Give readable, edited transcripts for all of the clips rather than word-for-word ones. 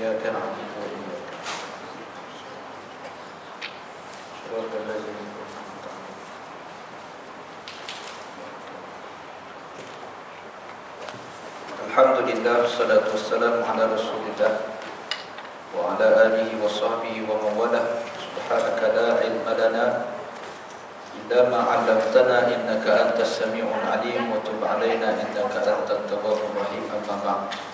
إياك نعبد وإياك صراط الذين أنعمت عليهم. Alhamdulillah, wassalatu wassalamu ala Rasulillah wa ala alihi wa sahbihi wa mawalah. Subhanaka la ilma lana illa ma 'allamtana innaka antas sami'ul alim wa tub 'alaina innaka antat tawwabur rahim. Amma ba'd.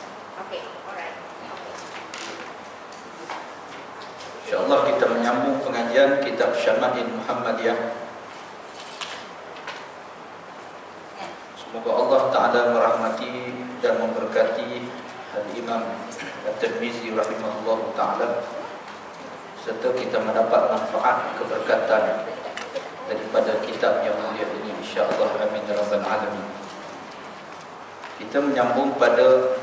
InsyaAllah kita menyambung pengajian kitab Syama'il Muhammadiyah. Semoga Allah Ta'ala merahmati dan memberkati Al-Imam At-Tirmizi rahimahullah ta'ala, serta kita mendapat manfaat keberkatan daripada kitab yang mulia ini, insyaAllah. Amin ya rabbal alamin. Kita menyambung pada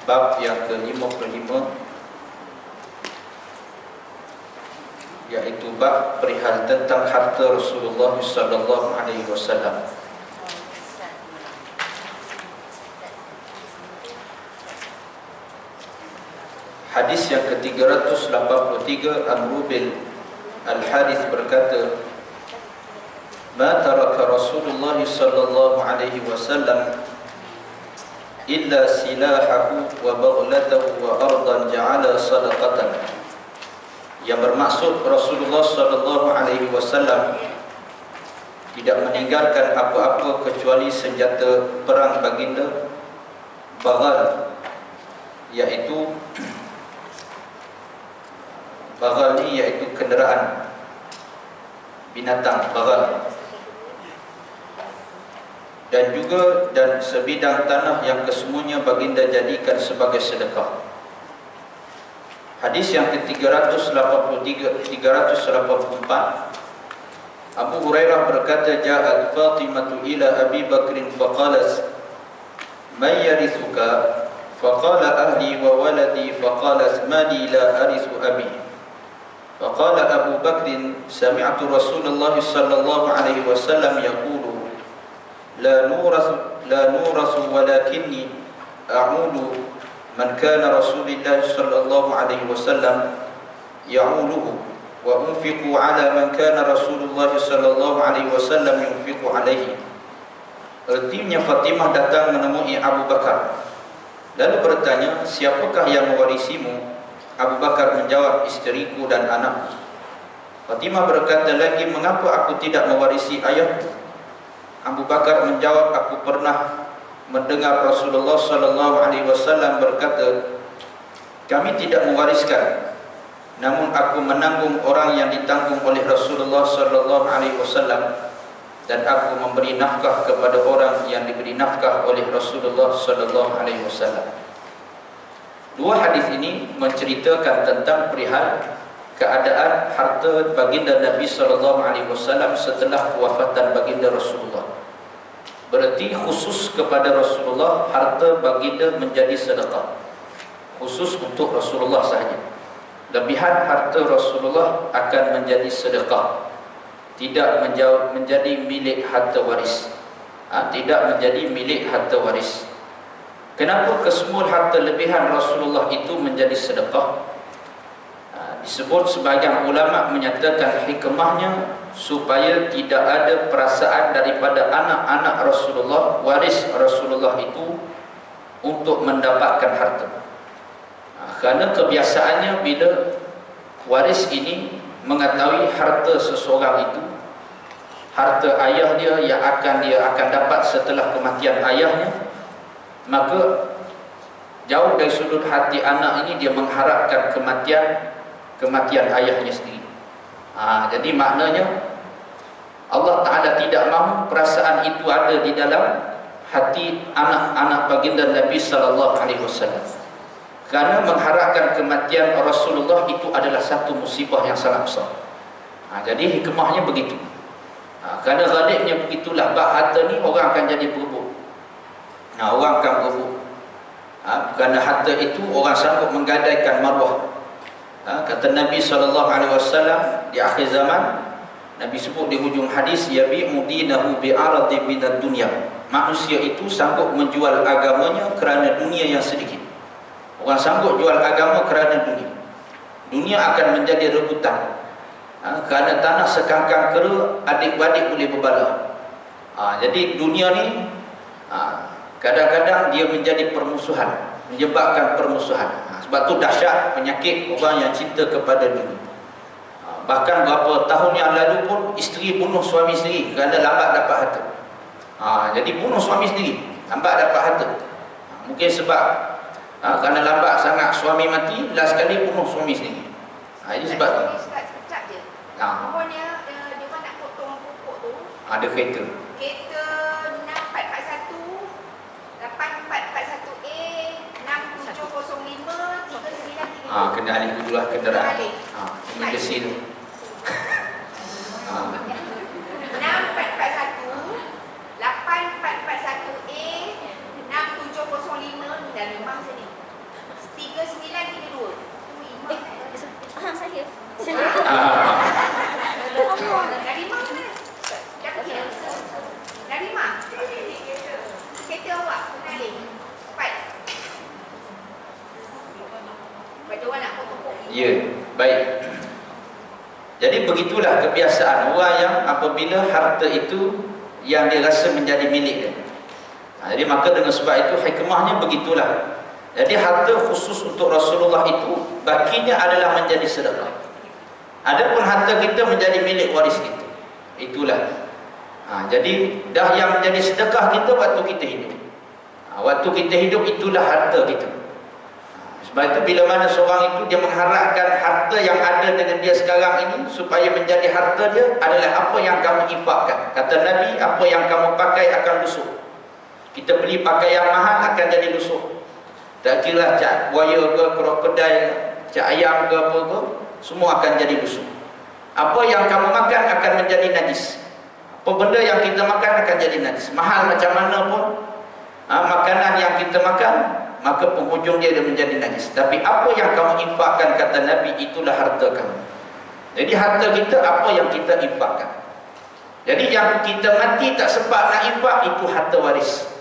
bab yang ke-55, yaitu bab perihal tentang harta Rasulullah sallallahu alaihi wasallam. Hadis yang ke-383, Amr bin Al-Harith berkata, "Ma taraka Rasulullah sallallahu alaihi wasallam illa silahahu wa baghlatahu wa ardan ja'ala sadaqatan." Yang bermaksud Rasulullah sallallahu alaihi wasallam tidak meninggalkan apa-apa kecuali senjata perang baginda, baghal, iaitu baghal ni iaitu kenderaan binatang baghal, dan sebidang tanah yang kesemuanya baginda jadikan sebagai sedekah. Hadis yang ke-384, Abu Hurairah berkata, "Ja'at Fatimatu ila Abi Bakrin faqalat, man yarithuka?" Faqala ahli wa waladi, faqalat, "Ma li la arithu abi." Faqala Abu Bakrin, "Sami'tu Rasulullah sallallahu alaihi wasallam yaqulu, la nurasu walakinni a'ulu man kana Rasulullah sallallahu alaihi wasallam ya'uluhu wa unfiqu ala man kana Rasulullah sallallahu alaihi wasallam yunfiqu alaihi." Artinya, Fatimah datang menemui Abu Bakar lalu bertanya, "Siapakah yang mewarisimu?" Abu Bakar menjawab, "Isteriku dan anakku." Fatimah berkata lagi, "Mengapa aku tidak mewarisi ayahku?" Abu Bakar menjawab, "Aku pernah mendengar Rasulullah sallallahu alaihi wasallam berkata, kami tidak mewariskan, namun aku menanggung orang yang ditanggung oleh Rasulullah sallallahu alaihi wasallam, dan aku memberi nafkah kepada orang yang diberi nafkah oleh Rasulullah sallallahu alaihi wasallam." Dua hadis ini menceritakan tentang perihal keadaan harta baginda Nabi sallallahu alaihi wasallam setelah kewafatan baginda Rasulullah. Berarti khusus kepada Rasulullah harta baginda menjadi sedekah, khusus untuk Rasulullah sahaja. Lebihan harta Rasulullah akan menjadi sedekah, tidak menjadi milik harta waris. Tidak menjadi milik harta waris. Kenapa kesemua harta lebihan Rasulullah itu menjadi sedekah? Disebut sebagian ulama menyatakan hikmahnya supaya tidak ada perasaan daripada anak-anak Rasulullah, waris Rasulullah itu, untuk mendapatkan harta. Kerana kebiasaannya bila waris ini mengetahui harta seseorang itu, harta ayah dia yang dia akan dapat setelah kematian ayahnya, maka jauh dari sudut hati anak ini dia mengharapkan kematian ayahnya sendiri. Jadi maknanya Allah Ta'ala tidak mahu perasaan itu ada di dalam hati anak-anak baginda Nabi sallallahu alaihi wasallam. Kerana mengharapkan kematian Rasulullah itu adalah satu musibah yang sangat besar. Jadi hikmahnya begitu. Kerana ghalibnya begitulah, bab harta ni orang akan jadi berebut. Orang akan berebut. Kerana harta itu orang sanggup menggadaikan maruah. Kata Nabi SAW di akhir zaman, Nabi sebut di hujung hadis, yabi'u dinahu bi'aradi minad dunya. Manusia itu sanggup menjual agamanya kerana dunia yang sedikit. Orang sanggup jual agama kerana dunia. Dunia akan menjadi rebutan. Kerana tanah sekangkang kera, adik-beradik boleh berbala. Jadi dunia ni kadang-kadang dia menjadi permusuhan, menyebabkan permusuhan. Sebab tu dahsyat penyakit orang yang cinta kepada dunia. Bahkan beberapa tahun yang lalu pun isteri bunuh suami sendiri kerana lambat dapat harta. Jadi bunuh suami sendiri, lambat dapat harta. Mungkin sebab kerana lambat sangat suami mati, last sekali bunuh suami sendiri. Ini sebab tu. Sekejap je. Pokoknya dia nak potong pokok tu. Ada kereta. Kereta 6441 8441A 6705 3932. Kena alih dulu lah kenderaan. Emergency tu. 6441 8441A 6705 dan memang sini 3932. Saya. Dari mana? Dari mana? Kereta awak kenalin. Cepat. Baca awak nak potong. Ya, baik. Jadi begitulah kebiasaan orang yang apabila harta itu yang dia rasa menjadi milik dia. Jadi maka dengan sebab itu hikmahnya begitulah. Jadi harta khusus untuk Rasulullah itu baginya adalah menjadi sedekah. Adapun harta kita menjadi milik waris kita. Itulah. Jadi dah yang menjadi sedekah kita waktu kita hidup. Waktu kita hidup itulah harta kita. Sebab itu bila mana seorang itu dia mengharapkan harta yang ada dengan dia sekarang ini supaya menjadi harta dia adalah apa yang kamu infakkan. Kata Nabi, apa yang kamu pakai akan lusuh. Kita beli pakaian mahal akan jadi lusuh. Tak kira cat buaya ke, krokodil, cat ayam ke apa ke, semua akan jadi lusuh. Apa yang kamu makan akan menjadi najis. Apa benda yang kita makan akan jadi najis. Mahal macam mana pun makanan yang kita makan, maka penghujung dia menjadi najis. Tapi apa yang kamu infakkan, kata Nabi, itulah harta kamu. Jadi harta kita apa yang kita infakkan. Jadi yang kita mati tak sempat nak infak, itu harta waris.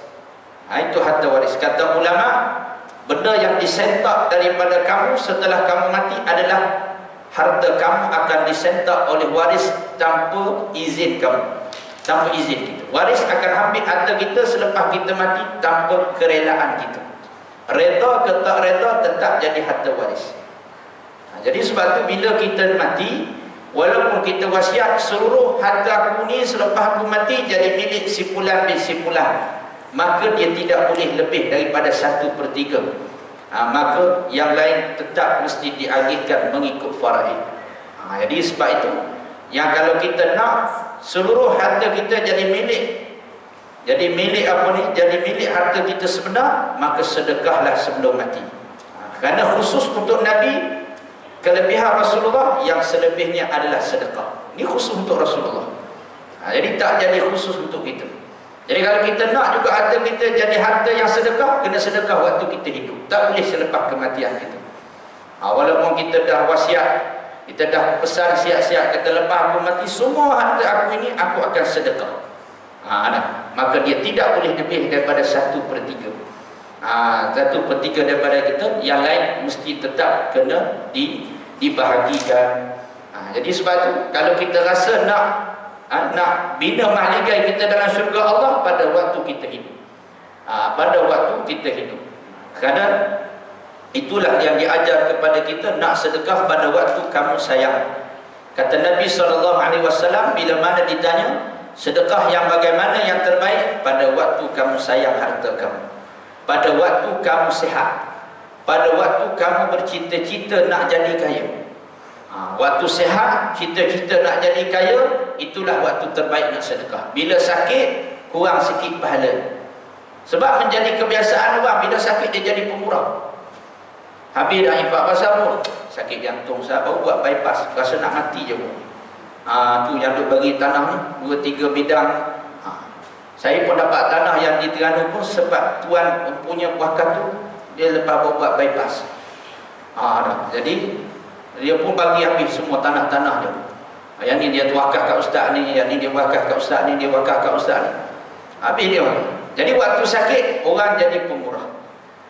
Itu harta waris. Kata ulama, benda yang disentak daripada kamu setelah kamu mati adalah harta kamu akan disentak oleh waris tanpa izin kamu, tanpa izin kita. Waris akan ambil harta kita selepas kita mati tanpa kerelaan kita. Reda ke tak reda tetap jadi harta waris. Jadi sebab tu bila kita mati, walaupun kita wasiat seluruh harta aku ni selepas aku mati jadi milik si fulan bin si fulan, maka dia tidak boleh lebih daripada 1/3. Maka yang lain tetap mesti diagihkan mengikut faraid. Jadi sebab itu yang kalau kita nak seluruh harta kita jadi milik, jadi milik apa ni? Jadi milik harta kita sebenar, maka sedekahlah sebelum mati. Kerana khusus untuk Nabi, kelebihan Rasulullah, yang selebihnya adalah sedekah. Ini khusus untuk Rasulullah. Jadi tak jadi khusus untuk kita. Jadi kalau kita nak juga harta kita jadi harta yang sedekah, kena sedekah waktu kita hidup. Tak boleh selepas kematian kita. Walaupun kita dah wasiat, kita dah pesan siap-siap, kata lepas aku mati semua harta aku ini aku akan sedekah. Maka dia tidak boleh lebih daripada 1/3. 1/3 daripada kita, yang lain mesti tetap kena dibahagikan. Jadi sebab tu kalau kita rasa nak bina mahligai kita dalam syurga Allah, pada waktu kita hidup. Pada waktu kita hidup. Kerana itulah yang diajar kepada kita, nak sedekah pada waktu kamu sayang. Kata Nabi SAW, bila mana ditanya sedekah yang bagaimana yang terbaik, pada waktu kamu sayang harta kamu, pada waktu kamu sihat, pada waktu kamu bercita-cita nak jadi kaya. Waktu sihat, cita-cita nak jadi kaya, itulah waktu terbaik nak sedekah. Bila sakit, kurang sikit pahala. Sebab menjadi kebiasaan orang, bila sakit dia jadi pemurah. Habis dah infak pasal pun, sakit jantung, saya baru buat bypass, rasa nak mati je pun. Tu yang duk bagi tanah ni, 2-3 bidang. Saya pun dapat tanah yang di Terengganu pun sebab tuan punya wakaf tu, dia lepas buat bypass. Jadi dia pun bagi habis semua tanah-tanah dia. Yang ni dia wakaf kat ustaz ni, yang ni dia wakaf kat ustaz ni, dia wakaf kat ustaz ni. Habis dia. Jadi waktu sakit orang jadi pemurah.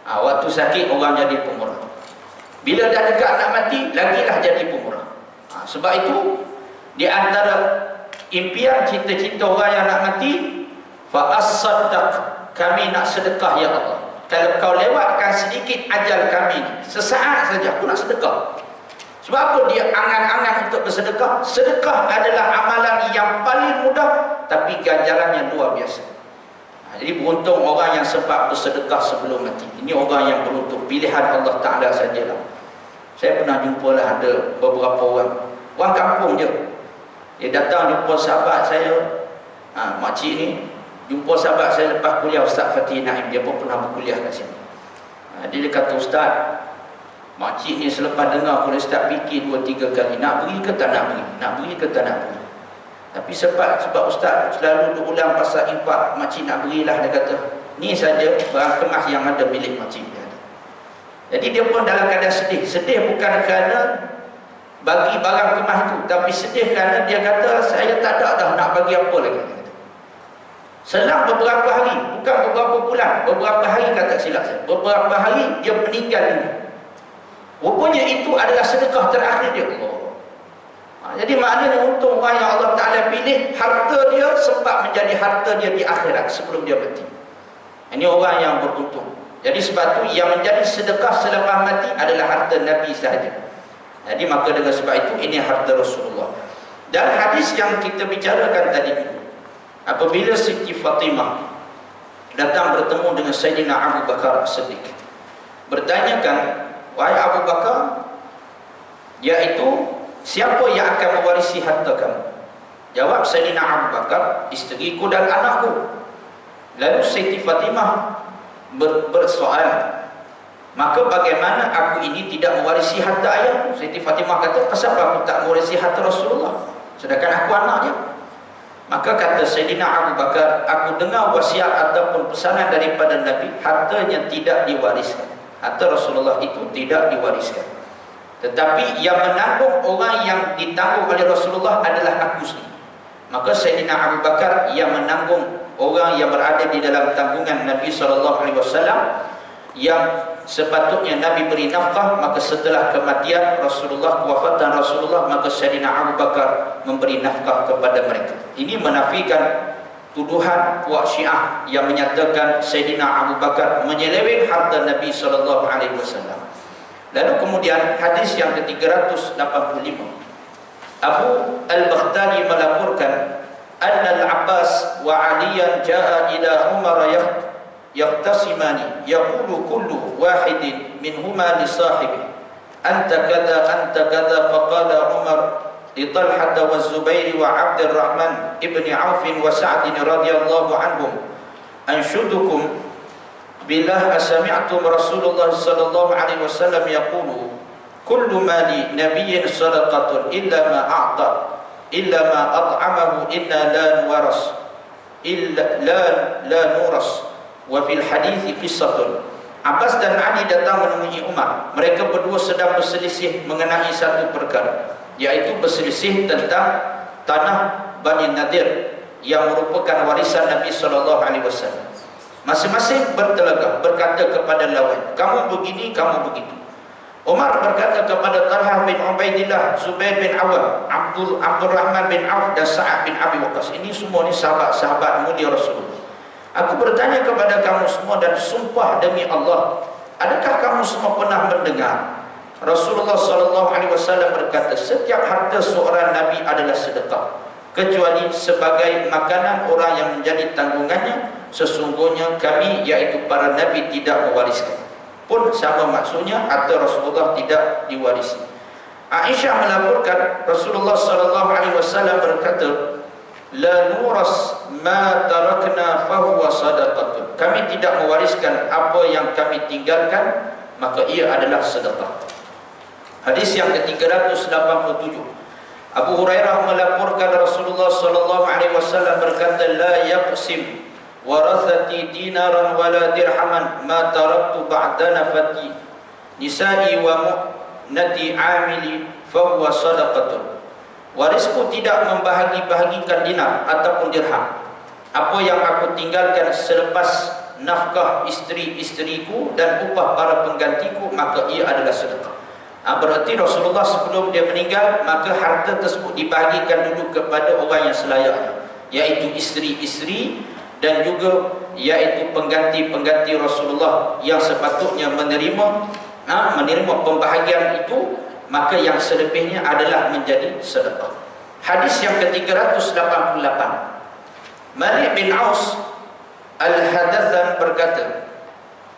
Waktu sakit orang jadi pemurah. Bila dah dekat nak mati, lagilah jadi pemurah. Sebab itu di antara impian cita-cita orang yang nak mati, fa as-saddaq, kami nak sedekah ya Allah. Kalau kau lewatkan sedikit ajal kami, sesaat saja aku nak sedekah. Sebab apa dia angan-angan untuk bersedekah? Sedekah adalah amalan yang paling mudah tapi ganjarannya luar biasa. Jadi beruntung orang yang sempat bersedekah sebelum mati. Ini orang yang beruntung, pilihan Allah Ta'ala sajalah. Saya pernah jumpa lah ada beberapa orang kampung je. Dia datang jumpa sahabat saya, makcik ni jumpa sahabat saya lepas kuliah, Ustaz Fatih Naim. Dia pun pernah berkuliah kat sini. Dia kata, Ustaz, makcik ni selepas dengar kuliah Ustaz fikir 2-3 kali, nak pergi ke tak nak pergi, nak pergi ke tak nak pergi. Tapi sebab Ustaz selalu berulang pasal infak, makcik nak berilah. Dia kata, ni saja barang kemas yang ada milik makcik. Jadi dia pun dalam keadaan sedih. Sedih bukan kerana bagi barang kemas itu, tapi sedih kerana dia kata, saya tak ada dah nak bagi apa lagi. Selang beberapa hari, bukan beberapa bulan, beberapa hari, kata silap saya, beberapa hari dia meninggal dunia. Rupanya itu adalah sedekah terakhir dia. Jadi maknanya untung orang yang Allah Ta'ala pilih, harta dia sempat menjadi harta dia di akhirat sebelum dia mati. Ini orang yang beruntung. Jadi sebab itu yang menjadi sedekah selepas mati adalah harta Nabi sahaja. Jadi maka dengan sebab itu ini harta Rasulullah. Dan hadis yang kita bicarakan tadi, apabila Siti Fatimah datang bertemu dengan Sayyidina Abu Bakar As-Siddiq, bertanyakan, wahai Abu Bakar, iaitu siapa yang akan mewarisi harta kamu? Jawab Sayyidina Abu Bakar, isteriku dan anakku. Lalu Siti Fatimah bersoal, maka bagaimana aku ini tidak mewarisi harta ayahku? Siti Fatimah kata, kenapa aku tak mewarisi harta Rasulullah sedangkan aku anaknya? Maka kata Sayyidina Abu Bakar, aku dengar wasiat ataupun pesanan daripada Nabi, hartanya tidak diwariskan. Harta Rasulullah itu tidak diwariskan, tetapi yang menanggung, orang yang ditanggung oleh Rasulullah adalah aku sendiri. Maka Sayyidina Abu Bakar yang menanggung orang yang berada di dalam tanggungan Nabi SAW, yang sepatutnya Nabi beri nafkah. Maka setelah kematian Rasulullah, kewafatan Rasulullah, maka Sayyidina Abu Bakar memberi nafkah kepada mereka. Ini menafikan tuduhan puak Syiah yang menyatakan Sayyidina Abu Bakar menyeleweng harta Nabi SAW. Lalu kemudian hadis yang ke-385, Abu Al-Bakhtari melaporkan, Anna Al-Abbas wa Aliyan ja'a ila Umar yaqtasimani, yaqulu kullu wahidin minhuma li sahibi, anta kada, faqala Umar li Talha wa Zubair wa Abdurrahman ibn Auf wa Sa'd radhiyallahu anhum, anshudukum billah asami'tum Rasulullah sallallahu alaihi wasallam yaqulu kullu mali nabiyyin sadaqatun illa ma a'ta illa ma at'amahu inna la nuras illa la nuras. Wa fil hadits qissatun. Abbas dan Ali datang menemui Umar. Mereka berdua sedang berselisih mengenai satu perkara, yaitu berselisih tentang tanah Bani Nadir yang merupakan warisan Nabi SAW. Masing-masing bertelegah, berkata kepada lawan, kamu begini, kamu begitu. Umar berkata kepada Talha bin Ubaidillah, Zubair bin Awam, Abdurrahman bin Auf dan Sa'ad bin Abi Waqqas. Ini semua ni sahabat-sahabat mulia Rasulullah. Aku bertanya kepada kamu semua dan sumpah demi Allah, adakah kamu semua pernah mendengar Rasulullah SAW berkata, setiap harta seorang Nabi adalah sedekah, kecuali sebagai makanan orang yang menjadi tanggungannya. Sesungguhnya kami, iaitu para Nabi, tidak mewariskan. Pun sama maksudnya, harta Rasulullah tidak diwarisi. Aisyah melaporkan Rasulullah SAW berkata, la nuras ma tarakna fahuwa sadaqatun. Kami tidak mewariskan apa yang kami tinggalkan, maka ia adalah sedekah. Hadis yang ke-387, Abu Hurairah melaporkan Rasulullah SAW berkata, la yaqsim warathati dinaran wala dirhaman ma taraktu ba'da nafati nisa'i wa mu'nati amili fahuwa sadaqatun. Warisku tidak membahagi-bahagikan dinar ataupun dirham, apa yang aku tinggalkan selepas nafkah isteri-isteriku dan upah para penggantiku, maka ia adalah sedekah. Berarti Rasulullah sebelum dia meninggal, maka harta tersebut dibahagikan dulu kepada orang yang selayaknya, yaitu isteri-isteri dan juga yaitu pengganti-pengganti Rasulullah yang sepatutnya menerima pembahagian itu, maka yang selebihnya adalah menjadi sedekah. Hadis yang ke-388, Malik bin Aus Al-Hadathan berkata,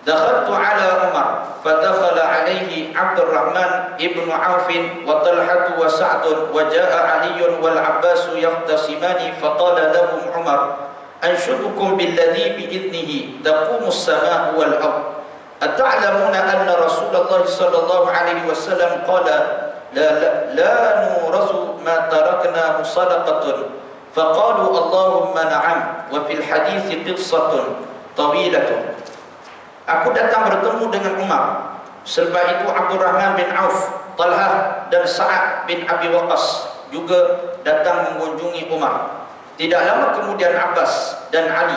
dakhaltu ala Umar fadakhala alaihi Abdurrahman ibn Auf wa Talhatu wa Sa'd wa jaa Ali wal Abbas yaqtasimani faqala lahum Umar anshudukum billadhi bi'idnihi taqumus sama'u wal ard ata'lamuna anna Rasulullah sallallahu alaihi wasallam qala la nurazu ma taraknahu sadaqatun faqalu Allahumma na'am wa fil hadits qissatun tawilatun. Aku datang bertemu dengan Umar. Selepas itu Abdurrahman bin Auf, Talhah dan Sa'ad bin Abi Waqqas juga datang mengunjungi Umar. Tidak lama kemudian Abbas dan Ali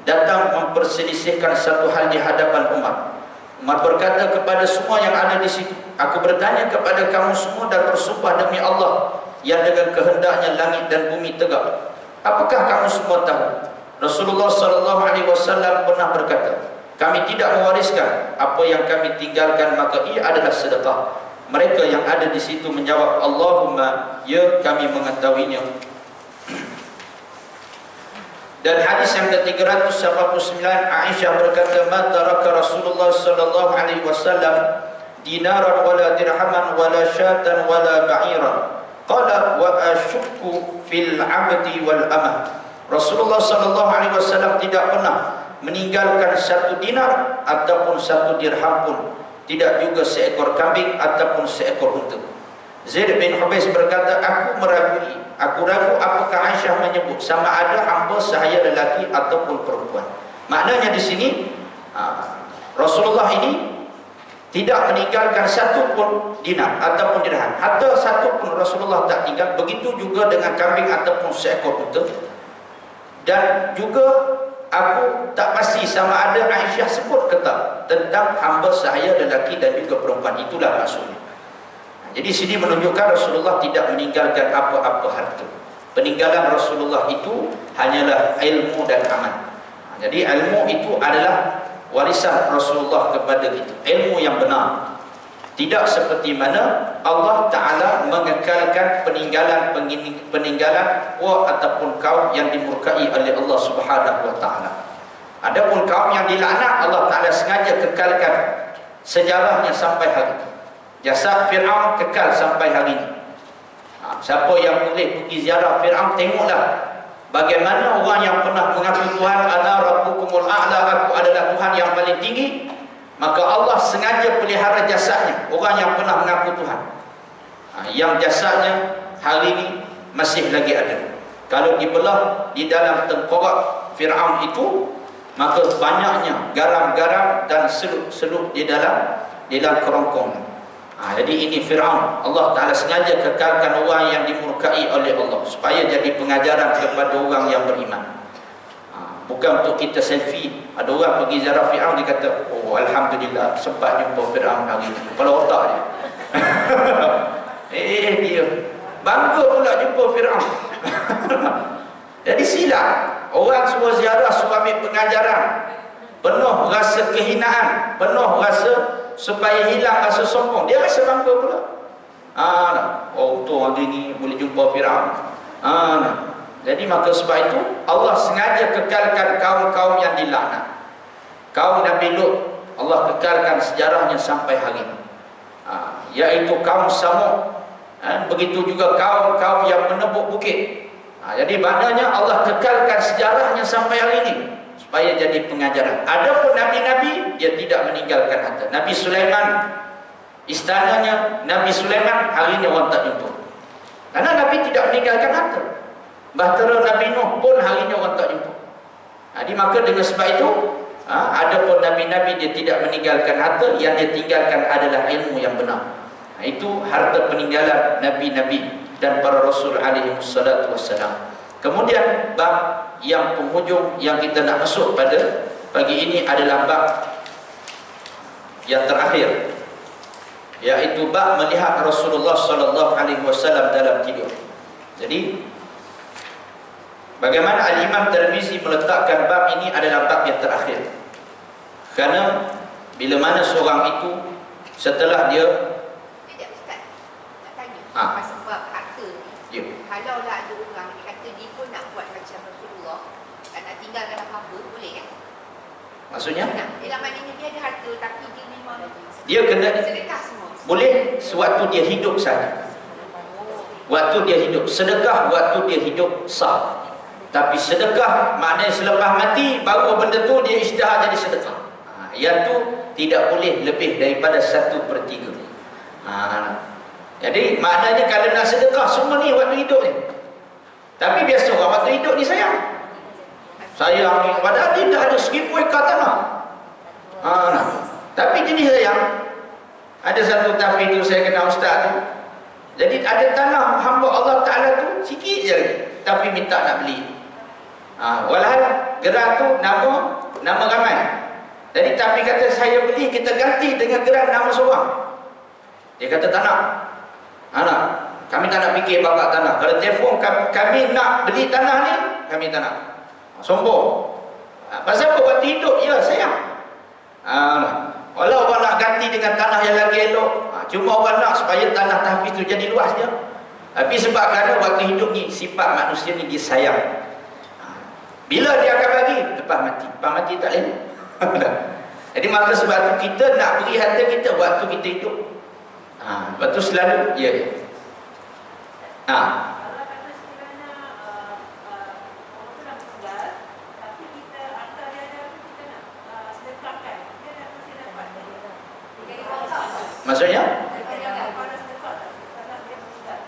datang memperselisihkan satu hal di hadapan Umar. Umar berkata kepada semua yang ada di situ, aku bertanya kepada kamu semua dan bersumpah demi Allah yang dengan kehendaknya langit dan bumi tegak, apakah kamu semua tahu? Rasulullah SAW pernah berkata, kami tidak mewariskan apa yang kami tinggalkan, maka ia adalah sedekah. Mereka yang ada di situ menjawab, Allahumma, ya kami mengetahuinya. Dan hadis yang ke-389, Aisyah berkata, ma taraka Rasulullah sallallahu alaihi wasallam dinaran wala dirhaman wala syatan wala ba'iran. Qala wa asyukku fil 'abdi wal amah. Rasulullah sallallahu alaihi wasallam tidak pernah meninggalkan satu dinar ataupun satu dirham pun, tidak juga seekor kambing ataupun seekor unta. Zaid bin Hubais berkata, aku ragu apakah Aisyah menyebut sama ada hamba sahaya lelaki ataupun perempuan. Maknanya di sini Rasulullah ini tidak meninggalkan satu pun dinar ataupun dirham, harta satu pun Rasulullah tak tinggal. Begitu juga dengan kambing ataupun seekor unta. Dan juga aku tak pasti sama ada Aisyah sebut ke tak tentang hamba sahaya lelaki dan juga perempuan. Itulah maksudnya. Jadi sini menunjukkan Rasulullah tidak meninggalkan apa-apa harta. Peninggalan Rasulullah itu hanyalah ilmu dan amal. Jadi ilmu itu adalah warisan Rasulullah kepada kita, ilmu yang benar. Tidak seperti mana Allah Ta'ala mengekalkan peninggalan ataupun kaum yang dimurkai oleh Allah Subhanahu Wa Ta'ala. Adapun kaum yang dilaknat, Allah Ta'ala sengaja kekalkan sejarahnya sampai hari ini. Jasad Fir'aun kekal sampai hari ini. Siapa yang boleh pergi ziarah Fir'aun, tengoklah bagaimana orang yang pernah mengaku Tuhan, ana rabbukumul a'la, aku adalah Tuhan yang paling tinggi. Maka Allah sengaja pelihara jasadnya orang yang pernah mengaku Tuhan, yang jasadnya hari ini masih lagi ada. Kalau dibelah di dalam tengkorak Fir'aun itu, maka banyaknya garam-garam dan seluk-seluk di dalam kerongkong. Jadi ini Fir'aun. Allah Ta'ala sengaja kekalkan orang yang dimurkai oleh Allah supaya jadi pengajaran kepada orang yang beriman. Bukan untuk kita selfie. Ada orang pergi ziarah Fir'aun, dia kata, oh Alhamdulillah sempat jumpa Fir'aun hari ini. Kepala otak dia. Dia bangga pula jumpa Fir'aun. Jadi silap. Orang semua ziarah, semua ambil pengajaran, penuh rasa kehinaan, penuh rasa supaya hilang rasa sombong. Dia rasa bangga pula. Oh tu hari ni boleh jumpa Fir'aun. Jadi maka sebab itu Allah sengaja kekalkan kaum-kaum yang dilaknat. Kaum Nabi Lut, Allah kekalkan sejarahnya sampai hari ini. Yaitu kaum Samud. Begitu juga kaum-kaum yang menebuk bukit. Jadi maknanya Allah kekalkan sejarahnya sampai hari ini supaya jadi pengajaran. Adapun Nabi-Nabi, dia tidak meninggalkan harta. Nabi Sulaiman, istananya Nabi Sulaiman hari ini orang tak jumpa, karena Nabi tidak meninggalkan harta. Bahtera Nabi Nuh pun hari ini orang tak jumpa. Jadi maka dengan sebab itu, adapun Nabi-Nabi dia tidak meninggalkan harta, yang dia tinggalkan adalah ilmu yang benar. Itu harta peninggalan Nabi-Nabi dan para Rasul alaihi wassalatu wassalam. Kemudian bab yang penghujung yang kita nak masuk pada pagi ini adalah bab yang terakhir, yaitu bab melihat Rasulullah sallallahu alaihi wasallam dalam tidur. Jadi bagaimana Al-Imam Tirmizi meletakkan bab ini adalah bab yang terakhir. Kerana bila mana seorang itu setelah dia Tidak, Ustaz. Nak tanya. Pasal bab harta ni. Ya. Kalau lah ada orang dia kata dia pun nak buat macam Rasulullah, tak nak tinggalkan apa-apa, boleh kan? Maksudnya Ialah maknanya dia ada harta tapi dia memang dia kena sedekah semua. boleh sewaktu dia hidup saja. Waktu dia hidup, sedekah waktu dia hidup sah. Tapi sedekah maknanya selepas mati baru benda tu dia isytihar jadi sedekah. Yang tu tidak boleh lebih daripada 1/3. Jadi maknanya kalau nak sedekah semua ni waktu hidup ni. Tapi biasa orang waktu hidup ni sayang ni, padahal dia dah ada 1000 ekar tanah. Tapi jenis sayang, ada satu tahfiz tu saya kenal ustaz tu. Jadi ada tanah hamba Allah Ta'ala tu sikit je lagi, tapi minta nak beli. Walhal gerak tu nama ramai. Jadi tahfiz kata saya beli, kita ganti dengan gerak nama seorang. Dia kata tak nak. Kami tak nak fikir babak tanah. Kalau telefon kami nak beli tanah ni, kami tak nak. Sombong. Pasal apa waktu hidup? Ya sayang. Walau orang nak ganti dengan tanah yang lagi elok, cuma orang nak supaya tanah tahfiz tu jadi luas je. Tapi sebab kerana waktu hidup ni sifat manusia ni dia sayang. Bila dia akan bagi? Lepas mati. Lepas mati tak boleh. Jadi maka sebab tu kita nak beri harta kita waktu kita hidup. Lepas tu selalu ya. Maksudnya?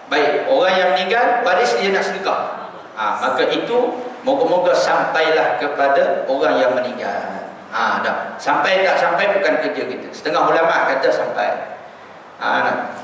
Baik, orang yang meninggal waris dia nak sedekah. Maka itu moga-moga sampailah kepada orang yang meninggal. Dah. Sampai tak sampai bukan kerja kita. Setengah ulama kata sampai.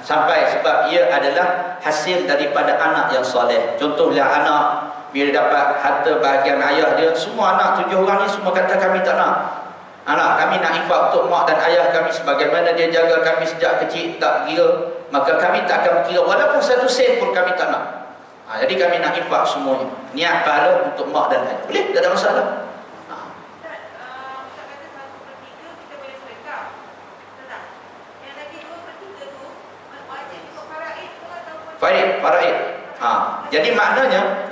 Sampai sebab ia adalah hasil daripada anak yang soleh. Contohnya anak bila dapat harta bahagian ayah dia, semua anak 7 orang ni semua kata kami tak nak. Anak kami nak infak untuk mak dan ayah kami sebagaimana dia jaga kami sejak kecil, tak kira, maka kami tak akan kira walaupun 1 sen pun kami tak nak. Jadi kami nak infak semuanya, niat pahala untuk mak dan ayah. Boleh, tak ada masalah. Faraid. Jadi maknanya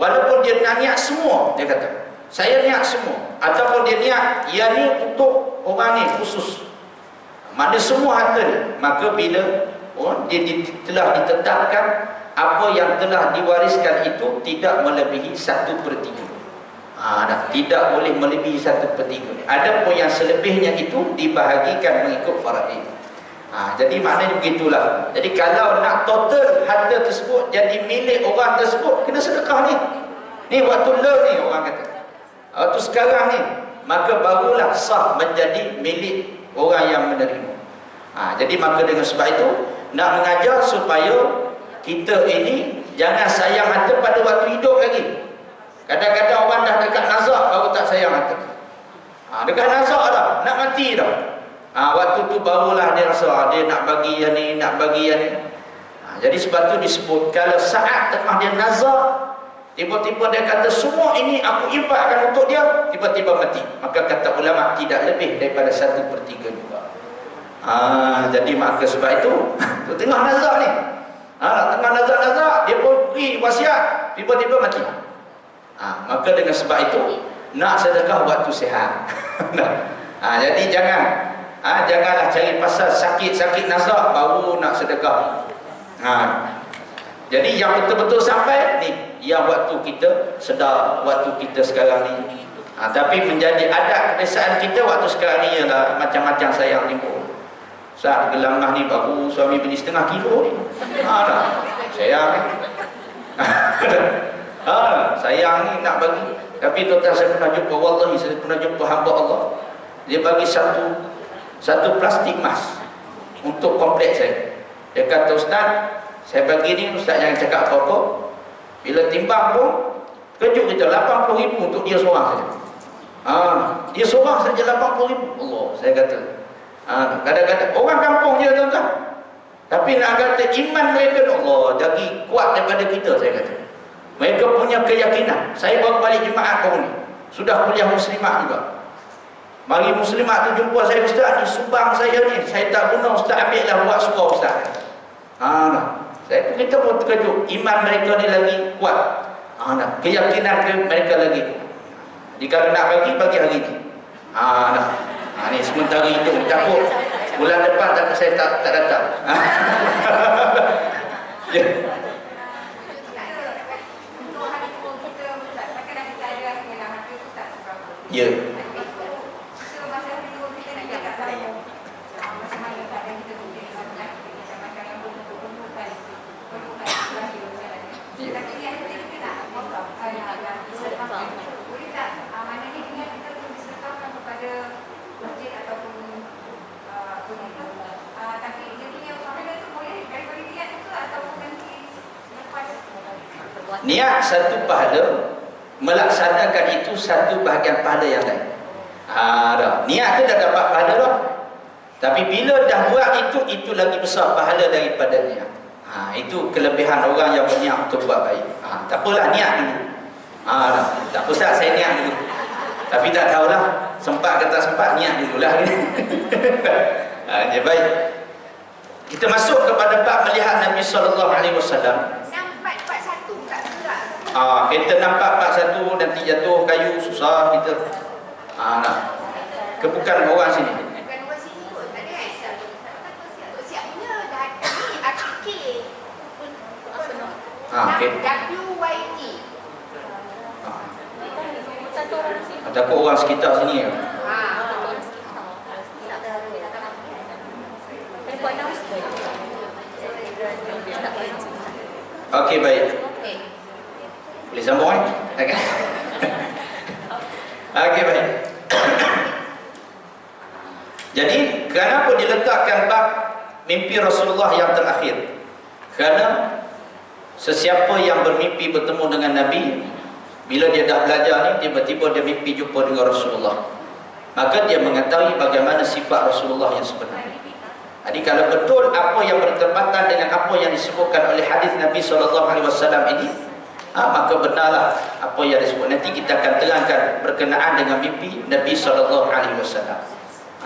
walaupun dia nak niat semua, dia kata saya niat semua, ataupun dia niat ia ni untuk orang ni khusus, maknanya semua harta ni, maka bila dia telah ditetapkan apa yang telah diwariskan itu tidak melebihi 1/3. Tidak boleh melebihi 1/3. Adapun yang selebihnya itu dibahagikan mengikut faraid. Jadi maknanya begitulah. Jadi kalau nak total harta tersebut jadi milik orang tersebut, kena sedekah ni. Ni waktu ni orang kata. Waktu sekarang ni, maka barulah sah menjadi milik orang yang menerima. Jadi maka dengan sebab itu nak mengajar supaya kita ini jangan sayang harta pada waktu hidup lagi. Kadang-kadang orang dah dekat nazak baru tak sayang harta. Dekat nazak dah, nak mati dah. Waktu tu barulah dia rasa dia nak bagi yang ni, nak bagi yang ni. Jadi sebab tu disebut kalau saat tengah dia nazak, tiba-tiba dia kata semua ini aku infakkan untuk dia, tiba-tiba mati, maka kata ulama tidak lebih daripada 1/3 juga. Jadi maka sebab itu tengah nazak ni, tengah nazak dia pun beri wasiat, tiba-tiba mati. Maka dengan sebab itu nak sedekah waktu sihat. Jadi janganlah cari pasal sakit-sakit nazak baru nak sedekah. Jadi yang betul-betul sampai ni yang waktu kita sedar, waktu kita sekarang ni. Tapi menjadi adat kebiasaan kita waktu sekarang ni ialah macam-macam sayang timbul. Saat gelangah ni baru suami beli 1/2 kilo ni. Dah sayang ni. Sayang ni nak bagi. Tapi tuan-tuan saya pernah jumpa, wallahi saya pernah jumpa hamba Allah. Dia bagi satu plastik emas untuk kompleks saya. Dia kata, Ustaz, saya bagi ni, Ustaz jangan cakap apa-apa. Bila timbang pun kejut kita 80,000 untuk dia seorang saja. Dia seorang saja 80,000. Allah, saya kata. Kadang-kadang orang kampung je tuan-tuan. Tapi nak kata iman mereka, Allah, lagi kuat daripada kita, saya kata. Mereka punya keyakinan. Saya baru balik jemaah kaum ni. Sudah kuliah muslimat juga. Mari muslimat tu jumpa saya, ustaz ni subang saya ni, saya tak guna, ustaz ambil lah buat surau ustaz. Saya pun kita pun terkejut, iman mereka ni lagi kuat. Keyakinan mereka lagi kuat. Jadi kalau nak bagi hari ni. Ni sementara itu takut bulan depan tak saya tak datang. Ya. Ya. Niat satu pahala, melaksanakan itu satu bahagian pahala yang lain. Niat tu dah dapat pahala dah. Tapi bila dah buat itu lagi besar pahala daripada niat. Itu kelebihan orang yang berniat untuk buat baik. Tak apalah, niat dulu. Tak apa Ustaz, saya niat dulu. Tapi tak tahulah, sempat ke tak sempat, niat dululah. Baik. Kita masuk kepada bab melihat Nabi SAW. Kita nampak 41 nanti jatuh kayu susah kita. Bukan orang sini. Bukan orang sini pun. Tadi kan siapnya dah ni AKK. WYT. Takut orang sekitar sini. Okey, baik. Boleh sambung kan? Okey, baik. Jadi, kenapa diletakkan bab mimpi Rasulullah yang terakhir? Kerana sesiapa yang bermimpi bertemu dengan Nabi, bila dia dah belajar ni, tiba-tiba dia mimpi jumpa dengan Rasulullah, maka dia mengetahui bagaimana sifat Rasulullah yang sebenarnya. Jadi kalau betul apa yang bertepatan dengan apa yang disebutkan oleh hadis Nabi SAW ini, maka benarlah apa yang disebut. Nanti kita akan terangkan berkenaan dengan mimpi Nabi SAW.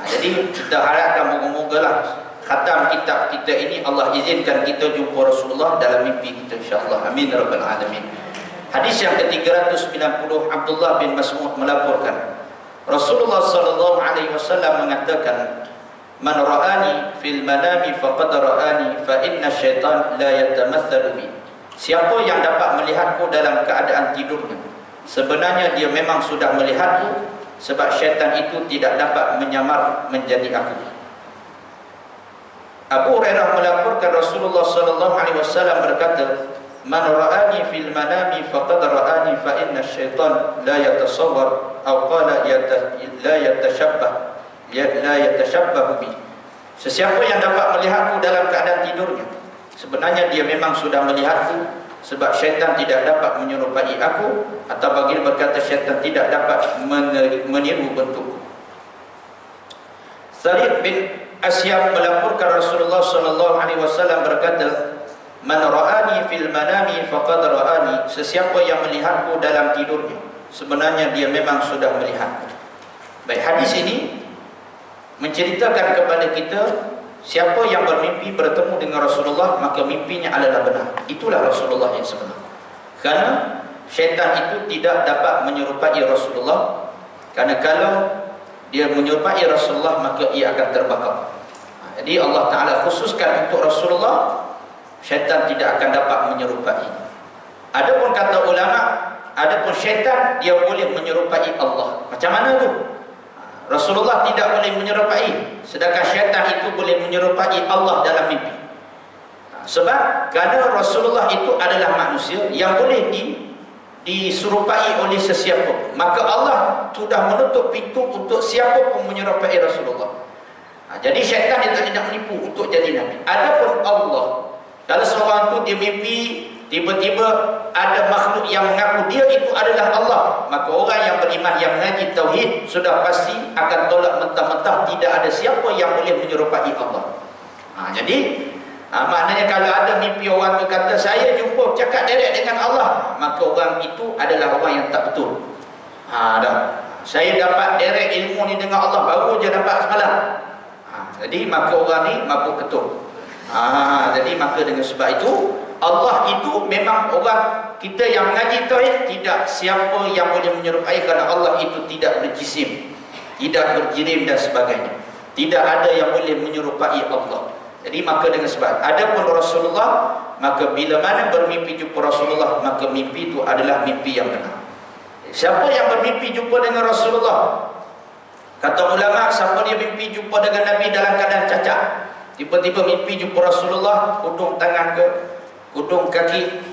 Jadi kita harapkan moga-mogalah khatam kitab kita ini Allah izinkan kita jumpa Rasulullah dalam mimpi kita, insya-Allah. Amin rabbal alamin. Hadis yang ke-390, Abdullah bin Mas'ud melaporkan, Rasulullah SAW mengatakan, "Man ra'ani fil manami faqad ra'ani fa inna syaitan la yatamatsalu bi." Siapa yang dapat melihatku dalam keadaan tidurnya, sebenarnya dia memang sudah melihatku, sebab syaitan itu tidak dapat menyamar menjadi aku. Abu Hurairah melaporkan Rasulullah SAW berkata, "Man ra'ani fil manami faqad ra'ani fa inna syaitan la yatasawwar aw qala la yatashabbahu bi." Sesiapa yang dapat melihatku dalam keadaan tidurnya, sebenarnya dia memang sudah melihatku, sebab syaitan tidak dapat menyerupai aku, atau bagi berkata syaitan tidak dapat meniru bentukku. Sarid bin Asyam melaporkan Rasulullah SAW berkata, "Man ra'ani fil manami faqad ra'ani." Sesiapa yang melihatku dalam tidurnya, sebenarnya dia memang sudah melihatku. Baik, hadis ini menceritakan kepada kita, siapa yang bermimpi bertemu dengan Rasulullah, maka mimpinya adalah benar. Itulah Rasulullah yang sebenar. Kerana syaitan itu tidak dapat menyerupai Rasulullah. Kerana kalau dia menyerupai Rasulullah, maka ia akan terbakar. Jadi Allah Ta'ala khususkan untuk Rasulullah, syaitan tidak akan dapat menyerupai. Adapun kata ulama, adapun syaitan dia boleh menyerupai Allah. Macam mana tu? Rasulullah tidak boleh menyerupai, sedangkan syaitan itu boleh menyerupai Allah dalam mimpi. Sebab kerana Rasulullah itu adalah manusia yang boleh diserupai oleh sesiapa, maka Allah sudah menutup pintu untuk siapa pun menyerupai Rasulullah. Jadi syaitan dia tak nak menipu untuk jadi Nabi. Adapun Allah, kalau seorang tu dia mimpi tiba-tiba ada makhluk yang mengaku dia itu adalah Allah, maka orang yang beriman yang mengaji tauhid sudah pasti akan tolak mentah-mentah tidak ada siapa yang boleh menyerupai Allah. Jadi maknanya kalau ada mimpi orang tu kata saya jumpa cakap direct dengan Allah, maka orang itu adalah orang yang tak betul. Saya dapat direct ilmu ni dengan Allah baru je dapat semalam. Jadi maka orang ni mabuk ketuk. Jadi maka dengan sebab itu Allah itu memang orang kita yang mengaji tauhid tidak siapa yang boleh menyerupai kerana Allah itu tidak berjisim, tidak berjirim dan sebagainya. Tidak ada yang boleh menyerupai Allah. Jadi maka dengan sebab adapun Rasulullah, maka bila mana bermimpi jumpa Rasulullah, maka mimpi itu adalah mimpi yang benar. Siapa yang bermimpi jumpa dengan Rasulullah, kata ulama, siapa dia mimpi jumpa dengan Nabi dalam keadaan cacat, tiba-tiba mimpi jumpa Rasulullah, hudung tangan ke hudung kaki,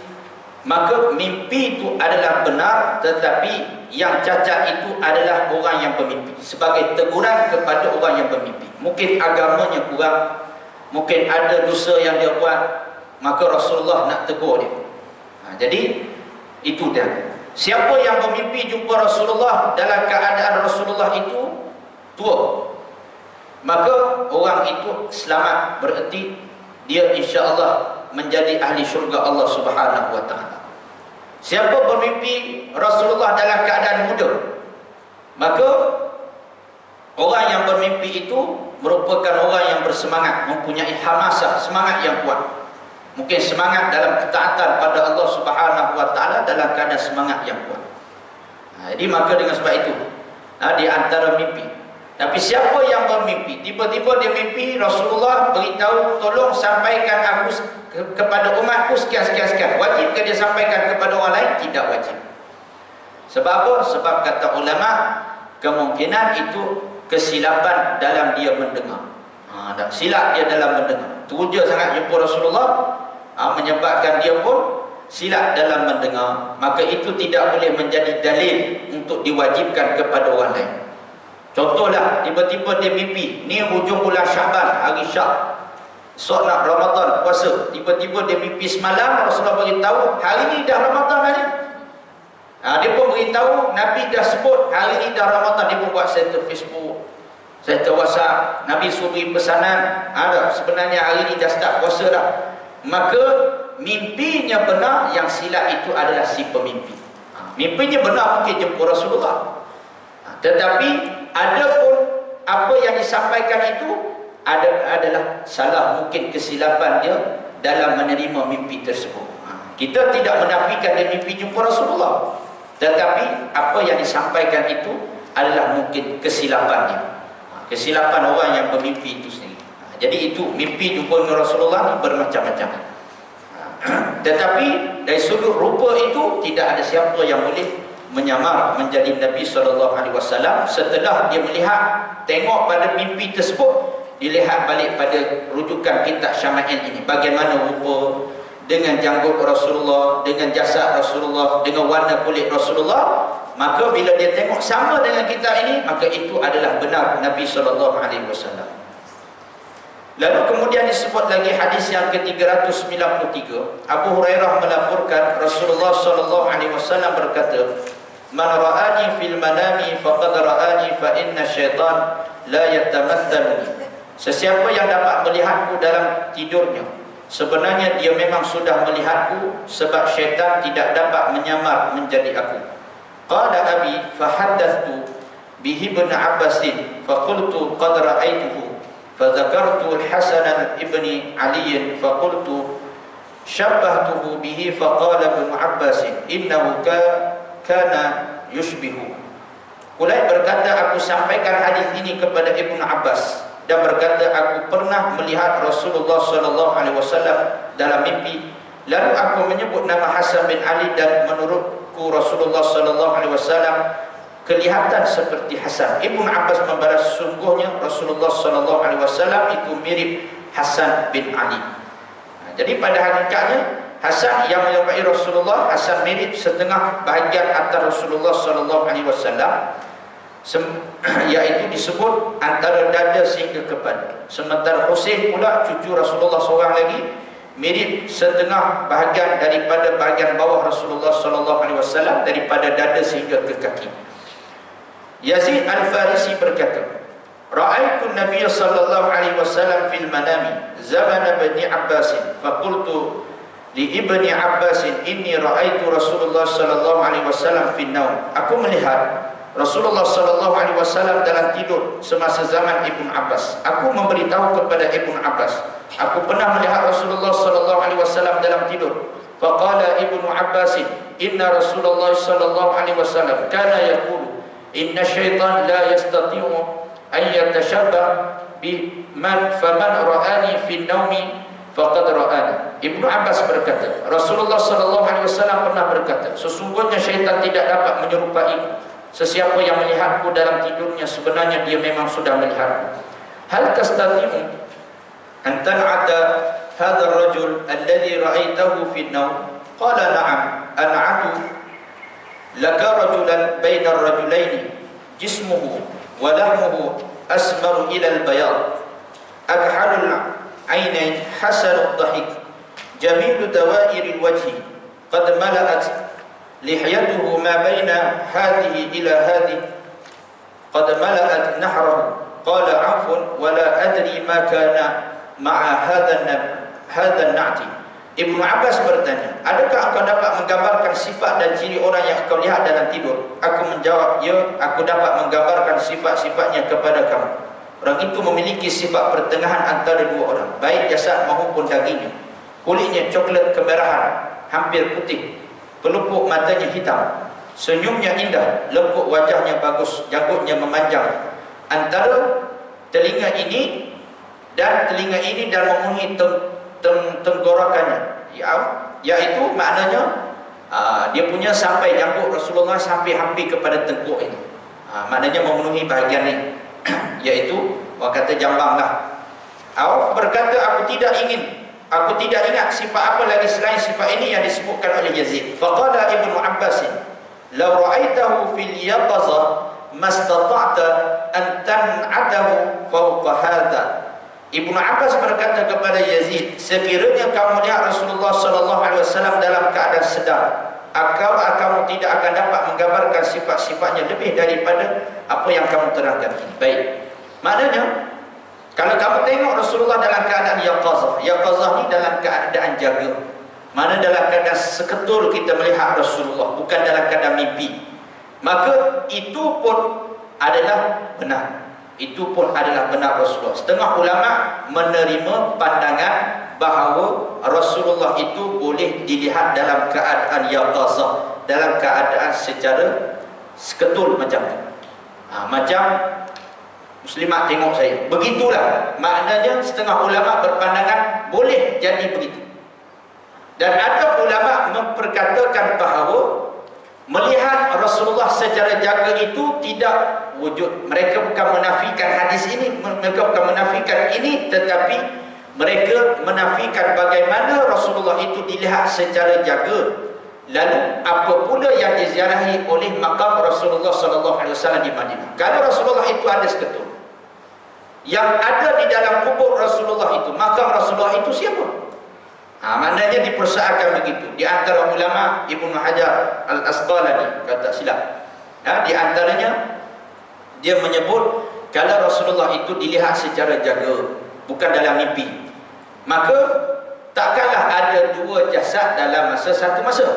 maka mimpi itu adalah benar, tetapi yang cacat itu adalah orang yang bermimpi, sebagai teguran kepada orang yang bermimpi. Mungkin agamanya kurang, mungkin ada dosa yang dia buat, maka Rasulullah nak tegur dia. Jadi itu dia. Siapa yang bermimpi jumpa Rasulullah dalam keadaan Rasulullah itu tua, maka orang itu selamat, bererti dia insya-Allah menjadi ahli syurga Allah Subhanahu wa taala. Siapa bermimpi Rasulullah dalam keadaan muda, maka orang yang bermimpi itu merupakan orang yang bersemangat, mempunyai hamasah, semangat yang kuat. Mungkin semangat dalam ketaatan pada Allah Subhanahu wa taala dalam keadaan semangat yang kuat. Jadi maka dengan sebab itu di antara mimpi. Tapi siapa yang bermimpi, tiba-tiba dia mimpi Rasulullah beritahu, tolong sampaikan aku kepada umatku sekian. Wajib ke dia sampaikan kepada orang lain? Tidak wajib. Sebab apa? Sebab kata ulama, kemungkinan itu kesilapan dalam dia mendengar. Silap dia dalam mendengar. Teruja sangat jumpa Rasulullah, menyebabkan dia pun silap dalam mendengar. Maka itu tidak boleh menjadi dalil untuk diwajibkan kepada orang lain. Contohlah, tiba-tiba dia mimpi, ni hujung bulan Syaban, hari Syak, esok nak Ramadan, puasa. Tiba-tiba dia mimpi semalam, Rasulullah beritahu, hari ni dah Ramadan hari. Dia pun beritahu, Nabi dah sebut, hari ni dah Ramadan. Dia pun buat serta Facebook, serta WhatsApp, Nabi suruh pesanan, sebenarnya hari ni dah start puasa dah. Maka mimpinya benar, yang silap itu adalah si pemimpi. Mimpinya benar, mungkin jumpa Rasulullah, tetapi adapun apa yang disampaikan itu adalah salah, mungkin kesilapan dia dalam menerima mimpi tersebut. Kita tidak menafikan dia mimpi jumpa Rasulullah, tetapi apa yang disampaikan itu adalah mungkin kesilapannya, kesilapan orang yang bermimpi itu sendiri. Jadi itu mimpi jumpa dengan Rasulullah ni bermacam-macam. Tetapi dari sudut rupa itu tidak ada siapa yang boleh menyamar menjadi Nabi SAW setelah dia melihat, tengok pada mimpi tersebut, dilihat balik pada rujukan kitab Syama'il ini, bagaimana rupa dengan janggut Rasulullah, dengan jasad Rasulullah, dengan warna kulit Rasulullah. Maka bila dia tengok sama dengan kitab ini, maka itu adalah benar Nabi SAW. Lalu kemudian disebut lagi hadis yang ke-393, Abu Hurairah melaporkan Rasulullah SAW berkata, "Man ra'ani fil manami faqad ra'ani fa inna syaitan la yatamathaluni." Sesiapa yang dapat melihatku dalam tidurnya, sebenarnya dia memang sudah melihatku, sebab syaitan tidak dapat menyamar menjadi aku. Qala abi fa haddathtu bihi ibn Abbas fa qultu qad ra'aituhu fa dzakartu al-Hasan ibn Ali fa qultu syabbahtuhu bihi fa qala ibn Abbas innahu kana yushbihu. Ulai berkata, aku sampaikan hadis ini kepada Ibnu Abbas dan berkata, aku pernah melihat Rasulullah SAW dalam mimpi. Lalu aku menyebut nama Hasan bin Ali dan menurutku Rasulullah SAW kelihatan seperti Hasan. Ibnu Abbas membalas, sungguhnya Rasulullah SAW itu mirip Hasan bin Ali. Jadi pada hakikatnya Hasan yang menyerupai Rasulullah, Hasan mirip setengah bahagian antara Rasulullah SAW, yaitu disebut antara dada sehingga kepala. Sementara Husain pula cucu Rasulullah seorang lagi, mirip setengah bahagian daripada bahagian bawah Rasulullah sallallahu alaihi wasallam, daripada dada sehingga ke kaki. Yazid Al-Farisi berkata, ra'aitu Nabiy sallallahu alaihi wasallam fil manami zaman Ibn Abbas, faqultu li Ibni Abbas inni ra'aitu Rasulullah sallallahu alaihi wasallam fil naum. Aku melihat Rasulullah sallallahu alaihi wasallam dalam tidur semasa zaman Ibn Abbas. Aku memberitahu kepada Ibn Abbas, aku pernah melihat Rasulullah sallallahu alaihi wasallam dalam tidur. Faqala Ibn Abbas, inna Rasulullah sallallahu alaihi wasallam kana yaqulu inna syaitan la yastati'u an yatashabbah biman faman ra'ani fi naumi faqad ra'ani. Ibnu Abbas berkata, Rasulullah sallallahu alaihi wasallam pernah berkata, sesungguhnya syaitan tidak dapat menyerupai sesiapa yang melihatku dalam tidurnya, sebenarnya dia memang sudah melihatku. Hal tastati'u an tan'ata hadha ar-rajul alladhi ra'aitahu fi an-naum? Qala na'am, an'atu laka rajulan baina ar-rajulaini jismuhu wa lahmuhu asmaru ila al-bayad akhalul aynain hasanul dhahik jamilu dawairi al-wajhi qad mala'at lihyatuhu ma baina hadhihi ila hadhihi qad mala'at nahrahu. Qala 'afwan wa la adri ma kana ma'a hadha an-na'ti. Ibnu Abbas bertanya, adakah engkau dapat menggambarkan sifat dan ciri orang yang engkau lihat dalam tidur? Aku menjawab, ya, aku dapat menggambarkan sifat-sifatnya kepada kamu. Orang itu memiliki sifat pertengahan antara dua orang, baik jasad maupun dagingnya. Kulitnya coklat kemerahan, hampir putih, pelupuk matanya hitam, senyumnya indah, lekuk wajahnya bagus, janggutnya memanjang. Antara telinga ini dan memenuhi tenggorokannya, yaitu maknanya dia punya sampai janggut Rasulullah sampai hampir kepada tengkuk ini. Maknanya memenuhi bahagian ini yaitu orang kata jambang lah. Auf berkata, aku tidak ingat sifat apa lagi selain sifat ini yang disebutkan oleh Yazid. Faqala Ibnu Abbas, law ra'aitahu fil yaqaza mastata'ta an tan'adahu fawqa hadha. Ibnu Abbas berkata kepada Yazid, sekiranya kamu lihat Rasulullah sallallahu alaihi wasallam dalam keadaan sedar, kamu tidak akan dapat menggambarkan sifat-sifatnya lebih daripada apa yang kamu terangkan ini. Baik. Maknanya kalau kamu tengok Rasulullah dalam keadaan yaqazah ni dalam keadaan jaga. Mana dalam keadaan seketul kita melihat Rasulullah, bukan dalam keadaan mimpi. Maka itu pun adalah benar. Itu pun adalah benar Rasulullah. Setengah ulama menerima pandangan bahawa Rasulullah itu boleh dilihat dalam keadaan yaqazah, dalam keadaan secara seketul macam tu. Macam muslimat tengok saya. Begitulah maknanya setengah ulama berpandangan boleh jadi begitu. Dan ada ulama memperkatakan bahawa melihat Rasulullah secara jaga itu tidak wujud. Mereka bukan menafikan hadis ini, mereka bukan menafikan ini, tetapi mereka menafikan bagaimana Rasulullah itu dilihat secara jaga. Lalu apa pula yang diziarahi oleh makam Rasulullah sallallahu alaihi wasallam di Madinah? Kalau Rasulullah itu ada seketul, yang ada di dalam kubur Rasulullah itu, makam Rasulullah itu siapa? Maknanya dipersoalkan begitu. Di antara ulama Ibnu Hajar Al-Asqalani kata silap. Di antaranya dia menyebut kalau Rasulullah itu dilihat secara jaga, bukan dalam mimpi, maka takkanlah ada dua jasad dalam masa satu masa.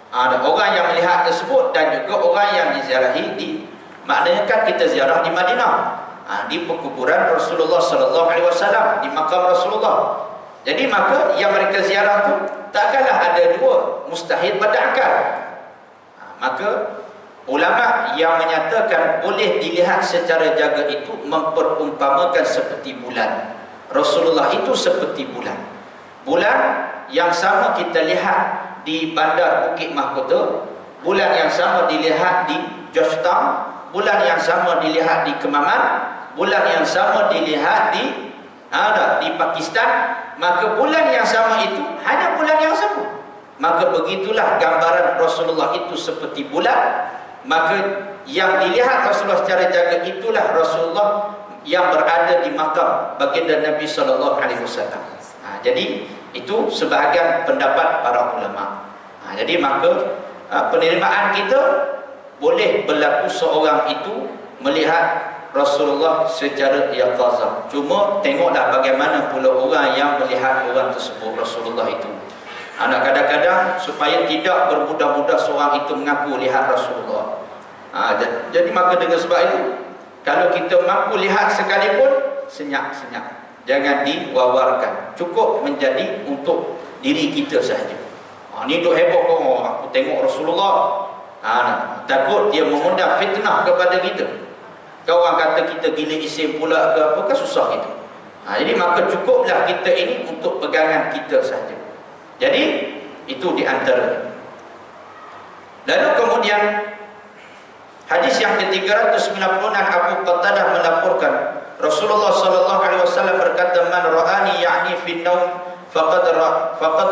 Ada orang yang melihat tersebut dan juga orang yang diziarahi di, maknanya kan kita ziarah di Madinah, di perkuburan Rasulullah sallallahu alaihi wasallam, di makam Rasulullah. Jadi maka yang mereka ziarah tu takkanlah ada dua, mustahil pada akal. Maka ulama yang menyatakan boleh dilihat secara jaga itu memperumpamakan seperti bulan. Rasulullah itu seperti bulan. Bulan yang sama kita lihat di bandar Bukit Mahkota, bulan yang sama dilihat di Georgetown, bulan yang sama dilihat di Kemaman, bulan yang sama dilihat di Pakistan. Maka bulan yang sama itu hanya bulan yang sama. Maka begitulah gambaran Rasulullah itu seperti bulan. Maka yang dilihat Rasulullah secara jaga itulah Rasulullah yang berada di makam baginda Nabi sallallahu alaihi wasallam. Jadi Itu sebahagian pendapat para ulama. Jadi maka penerimaan kita boleh berlaku seorang itu melihat Rasulullah secara yaqazah. Cuma tengoklah bagaimana pula orang yang melihat orang tersebut, Rasulullah itu. Kadang-kadang supaya tidak bermudah-mudah seorang itu mengaku lihat Rasulullah. Jadi maka dengan sebab itu, kalau kita mampu lihat sekalipun, senyap-senyap, jangan diwawarkan. Cukup menjadi untuk diri kita sahaja. Ni duk heboh kau, aku tengok Rasulullah. Takut dia mengundang fitnah kepada kita. Kau orang kata kita gila isim pula ke apa, kan susah kita. Jadi maka cukuplah kita ini untuk pegangan kita sahaja. Jadi itu di antara. Lalu kemudian hadis yang ke-396, Abu Qatadah melaporkan Rasulullah sallallahu alaihi wasallam berkata, man ra'ani ya'ni fi naum faqad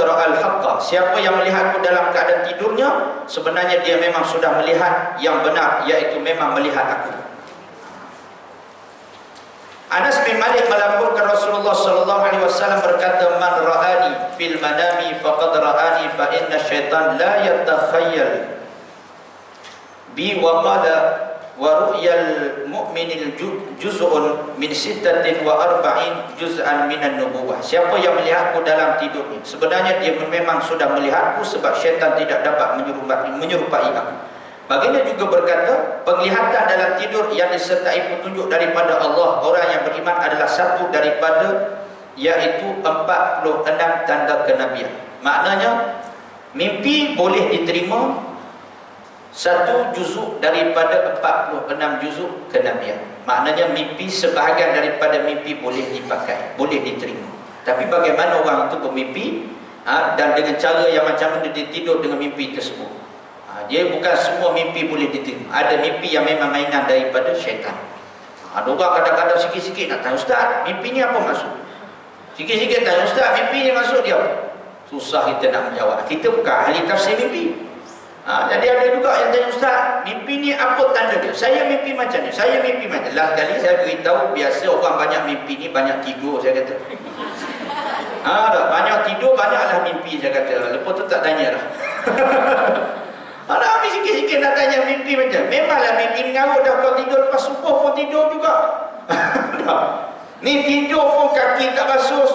ra'al haqqa. Siapa yang melihatku dalam keadaan tidurnya, sebenarnya dia memang sudah melihat yang benar, iaitu memang melihat aku. Anas bin Malik melaporkan Rasulullah sallallahu alaihi wasallam berkata, man ra'ani fil manami faqad ra'ani fa inna syaitan la yatakhayyal bi wa qala wa ru'yal mu'minil juz'un min 46 juz'an minan nubuwah. Siapa yang melihatku dalam tidurnya, sebenarnya dia memang sudah melihatku, sebab syaitan tidak dapat menyerupai aku. Baginda juga berkata, penglihatan dalam tidur yang disertai petunjuk daripada Allah orang yang beriman adalah satu daripada, iaitu 46 tanda kenabian. Maknanya mimpi boleh diterima satu juzuk daripada 46 juzuk kenabian. Maknanya mimpi, sebahagian daripada mimpi boleh dipakai, boleh diterima. Tapi bagaimana orang itu bermimpi, dan dengan cara yang macam mana dia tidur dengan mimpi tersebut. Dia bukan semua mimpi boleh diterima. Ada mimpi yang memang mainan daripada syaitan. Ada orang kadang-kadang sikit-sikit nak tanya, Ustaz, mimpi ni apa maksud? Sikit-sikit tanya, Ustaz, mimpi ni maksud dia apa? Susah kita nak menjawab. Kita bukan ahli tafsir mimpi. Jadi ada juga yang tanya, Ustaz, mimpi ni apa tanda dia? Saya mimpi macam ni, saya mimpi macam ni. Last kali saya beritahu, biasa orang banyak mimpi ni banyak tidur, saya kata. Banyak tidur, banyaklah mimpi, saya kata. Lepas tu tak tanya lah. Ada habis sikit-sikit nak tanya mimpi macam. Memanglah mimpi mengarut dah, kau tidur lepas subuh pun tidur juga. Ni tidur pun kaki tak basuh,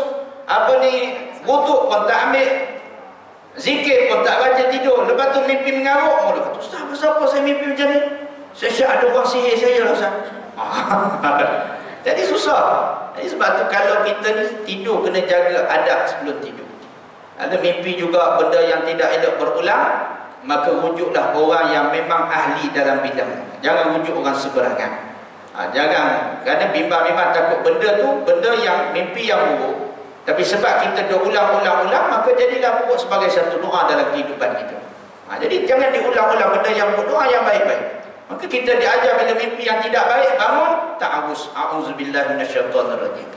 wudu pun tak ambil, zikir pun tak baca, tidur. Lepas tu mimpi mengarut. Dia kata, Ustaz, pasal apa saya mimpi macam ni? Saya ada orang sihir saya lah, Ustaz. Jadi susah. Jadi sebab tu kalau kita ni tidur, kena jaga adab sebelum tidur. Ada mimpi juga benda yang tidak elok berulang, maka rujuklah orang yang memang ahli dalam bidang. Jangan rujuk orang seberangan. Jangan, kerana bimbang-bimbang takut benda tu benda yang mimpi yang buruk, tapi sebab kita dah ulang-ulang, maka jadilah buruk sebagai satu doa dalam kehidupan kita. Jadi jangan diulang-ulang benda yang buruk, doa yang baik-baik. Maka kita diajar bila mimpi yang tidak baik, bangun ta'awuz, a'udzubillahi minasyaitonirrajim.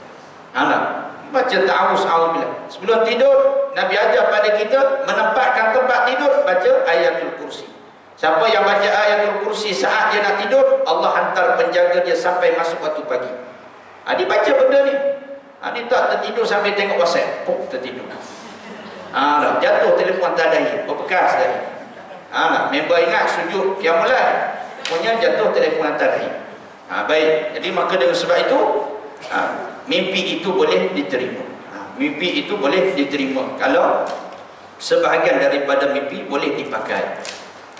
Baca ta'awuz, a'udzubillah. Sebelum tidur, Nabi ajar pada kita menempatkan tempat tidur, baca ayatul kursi. Siapa yang baca ayatul kursi saat dia nak tidur, Allah hantar penjaga dia sampai masuk waktu pagi. Dia baca benda ni. Dia tak tertidur sambil tengok WhatsApp, tertidur. Jatuh telefon tak ada, berbekas tadi. Member ingat sujud qiyamul punya jatuh telefon tak ada. Baik, jadi maka dengan sebab itu mimpi itu boleh diterima. Mimpi itu boleh diterima kalau sebahagian daripada mimpi boleh dipakai.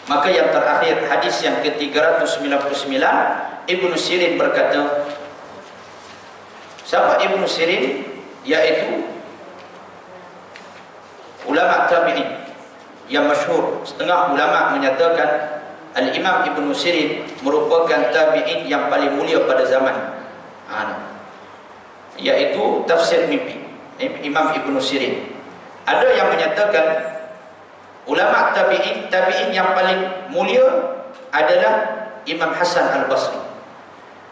Maka yang terakhir, hadis yang ke-399, Ibnu Sirin berkata, sahabat Ibnu Sirin iaitu ulama tabi'in yang masyhur. Setengah ulama menyatakan Al-Imam Ibnu Sirin merupakan tabi'in yang paling mulia pada zaman, iaitu tafsir mimpi, Imam Ibnu Sirin. Ada yang menyatakan ulama tabi'in yang paling mulia adalah Imam Hasan Al-Basri.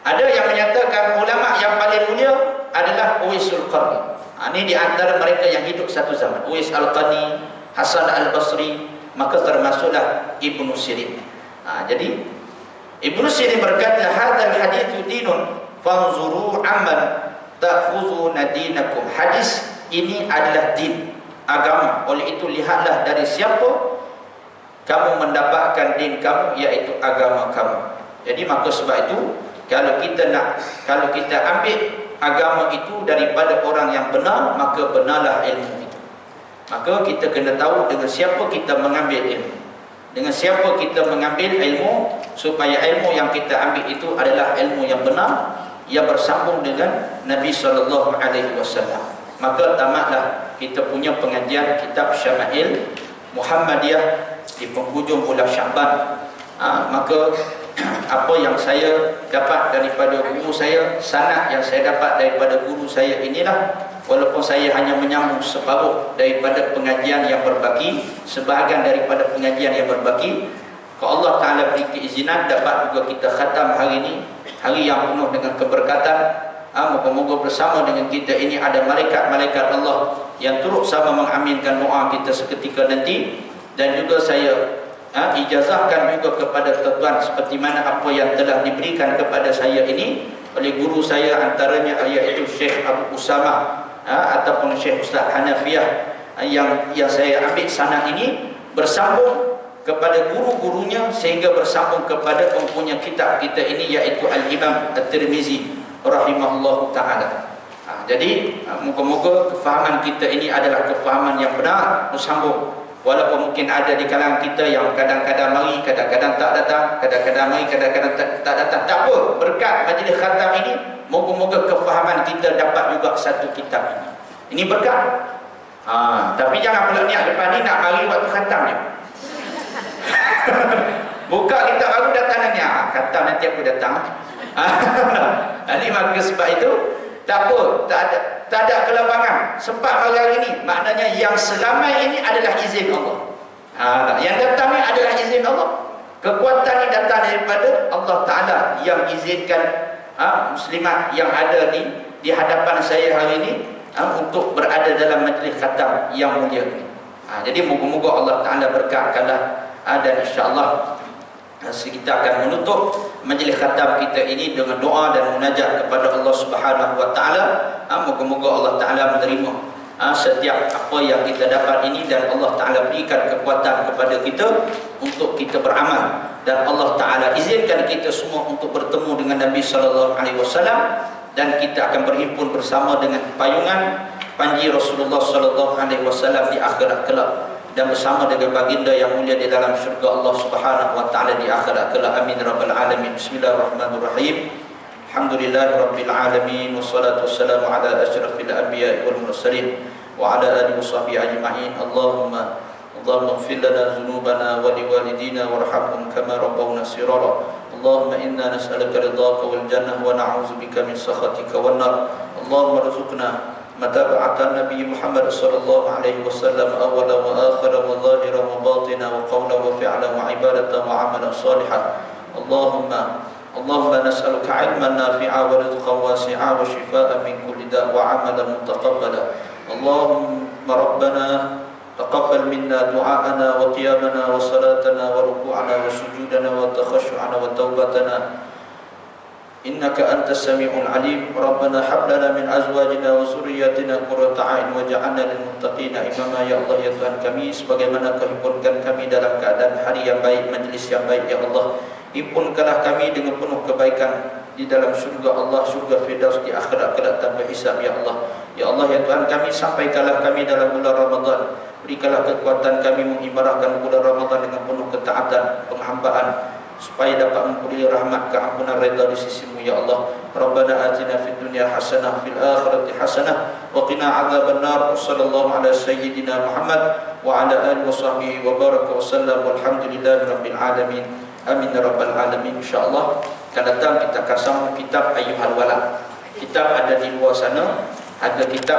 Ada yang menyatakan ulama yang paling mulia adalah Uwaisul Qarni. Ini di antara mereka yang hidup satu zaman, Uwais Al-Qarni, Hasan Al-Basri, maka termasuklah Ibnu Sirin. Jadi Ibnu Sirin berkata, hadzal haditsu dinun fanzuru amman ta'khuduna dinakum. Hadis ini adalah din, agama. Oleh itu lihatlah dari siapa kamu mendapatkan din kamu, iaitu agama kamu. Jadi maka sebab itu kalau kita ambil agama itu daripada orang yang benar, maka benarlah ilmu itu. Maka kita kena tahu dengan siapa kita mengambil ilmu, dengan siapa kita mengambil ilmu, supaya ilmu yang kita ambil itu adalah ilmu yang benar, yang bersambung dengan Nabi SAW. Maka tamatlah kita punya pengajian kitab Syama'il Muhammadiyah di penghujung bulan Syaban. Maka apa yang saya dapat daripada guru saya, sanad yang saya dapat daripada guru saya inilah, walaupun saya hanya menyambung separuh daripada pengajian yang berbaki, sebahagian daripada pengajian yang berbaki, kalau Allah Ta'ala beri keizinan dapat juga kita khatam hari ini, hari yang penuh dengan keberkatan. Moga-moga bersama dengan kita ini ada malaikat-malaikat Allah yang turut sama mengaminkan doa kita seketika nanti. Dan juga saya ijazahkan juga kepada tuan-tuan seperti mana apa yang telah diberikan kepada saya ini oleh guru saya, antaranya iaitu Syekh Abu Usama ataupun Syekh Ustaz Hanafiyah, yang saya ambil sanad ini bersambung kepada guru-gurunya sehingga bersambung kepada mempunyai kitab kita ini, iaitu Al-Imam At-Tirmizi rahimahullah ta'ala. Jadi moga-moga kefahaman kita ini adalah kefahaman yang benar, bersambung. Walaupun mungkin ada di kalangan kita yang kadang-kadang mari, kadang-kadang tak datang, kadang-kadang mari, kadang-kadang tak datang. Tak apa, berkat majlis khatam ini, moga-moga kefahaman kita dapat juga satu kitab ini. Ini berkat. Tapi jangan pula niat depan ni nak mari waktu khatamnya. Buka kitab baru datang ni. Khatam nanti aku datang. Ini maka sebab itu tak apa, tak ada kelapangan. Sempat hari ini, maknanya yang selama ini adalah izin Allah. Yang datang ni adalah izin Allah. Kekuatan ini datang daripada Allah Ta'ala yang izinkan muslimat yang ada di hadapan saya hari ini untuk berada dalam majlis khatam yang mulia ini. Jadi moga-moga Allah Ta'ala berkatkanlah, dan insya-Allah kita akan menutup majlis khatam kita ini dengan doa dan munajat kepada Allah Subhanahu wa taala. Moga-moga Allah Taala menerima setiap apa yang kita dapat ini, dan Allah Taala berikan kekuatan kepada kita untuk kita beramal, dan Allah Taala izinkan kita semua untuk bertemu dengan Nabi sallallahu alaihi wasallam, dan kita akan berhimpun bersama dengan payungan panji Rasulullah sallallahu alaihi wasallam di akhirat kelak, dan bersama dengan baginda yang mulia di dalam syurga Allah Subhanahu wa taala di akhirat kelak. Amin rabbal alamin. Bismillahirrahmanirrahim. Alhamdulillahirabbil alamin, wassalatu wassalamu ala asyrafil anbiya'i wal mursalin wa ala alihi washabbihi ajma'in. Allahumma ighfir lana dhunubana wa liwalidina warhamhum kama rabbawna shighara. Allahumma inna nas'aluka ridhaka wal jannah wa na'udzubika min sakhatika wan nar. Allahumma rzuqna متابعة النبي محمد صلى الله عليه وسلم أولا وآخرا وظاهرا وباطنا وقولا وفعلا وعبادة وعملا صالحا. اللهم نسألك علما نافعا ورزقا واسعا وشفاء من كل داء وعملا متقبلا. اللهم ربنا تقبل منا دعاءنا وقيامنا وصلاتنا وركوعنا وسجودنا وتخشعنا وتوبتنا إنك أنت السميع العليم. ربنا هب لنا من أزواجنا وذرياتنا قرة أعين واجعلنا للمتقين إماما. Ya Allah, ya Tuhan kami, sebagaimana Kau himpunkan kami dalam keadaan hari yang baik, majlis yang baik, ya Allah, himpunkanlah kami dengan penuh kebaikan di dalam syurga Allah, syurga Firdaus di akhirat kelak tanpa hisab, ya Allah. Ya Allah, ya Tuhan kami, sampaikanlah kami dalam bulan Ramadan, berikanlah kekuatan kami mengibarahkan bulan Ramadan dengan penuh ketaatan, penghambaan, supaya dapat memperoleh rahmat, keampunan, redha di sisi-Mu, ya Allah. Rabbana atina fid dunya hasanah fil akhirati hasanah wa qina adzabannar. Sallallahu ala sayyidina Muhammad wa ala alihi washabbihi wa baraka wa sallam. Walhamdulillahi rabbil alamin. Amin rabbal alamin. Insyaallah akan datang kita akan sambung kitab Ayyuhal Walad. Kitab ada di luar sana, ada kitab